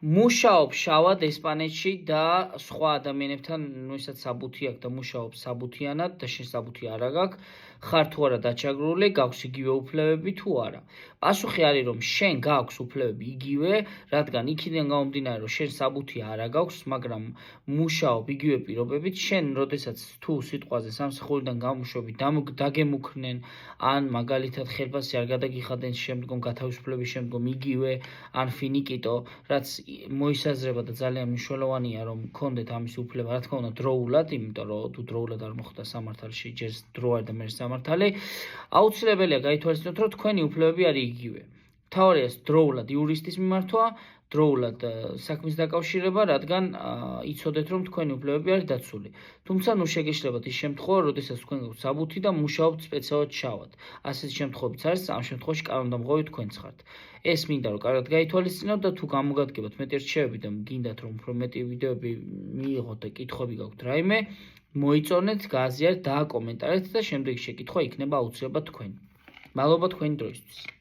მუშაობს შავად ესპანეთში და სხვა ადამიანებთან, ვისაც საბუთი აქვს და მუშაობს საბუთიანად და შენ საბუთი არ აქვს, ხარ თუ არა დაჩაგრული, გაქვს იგივე უფლებები თუ არა. პასუხი არის, რომ შენ გაქვს უფლებები იგივე, რადგან იქიდან გამომდინარე, რომ შენ საბუთი არ გაქვს, მაგრამ მუშაობ იგივე პირობებით, შენ როდესაც თუ სიტყვაზე სამსახურიდან გამოშვები დაგემუქრნენ, ან მაგალითად ხელფასი არ გადაგიხადენ შემდგომ გათავისუფლების შემდგომ იგივე, ან ფინიკიტო, რაც მოისაზრება და ძალიან მნიშვნელოვანია, რომ გქონდეთ ამის უფლება, რა თქმა უნდა, დროულად, იმიტომ რომ თუ დროულად არ მოხდა სამართალში, ჯერ დრო არ და მერე სამართალი, აუცილებელია გაითვალისწინოთ, რომ თქვენი უფლებები არის იგივე. მთავარია დროულად იურისტის მიმართვა, დროულად საქმის დაკავშირება, რადგან იცოდეთ, რომ თქვენი უფლებები არის დაცული. თუმცა ნუ შეგეშლებათ ის შემთხვევა, როდესაც თქვენ გაქვთ საბუთი და მუშაობთ სპეციალურად შავად. ასეთი შემთხვევებიც არის, ამ შემთხვევაში კანონმდამღვევი თქვენც ხართ. ეს მინდა რომ კარგად გაითვალისწინოთ და თუ გამოგადგებათ მეტი რჩევები და გინდათ რომ უფრო მეტი ვიდეოები მიიღოთ და კითხვები გაქვთ რაიმე, მოიწონეთ, გააზიარეთ, დააკომენტარეთ და შემდეგი შეკითხვა იქნება აუცილებლად თქვენი. მადლობა თქვენი დროისთვის.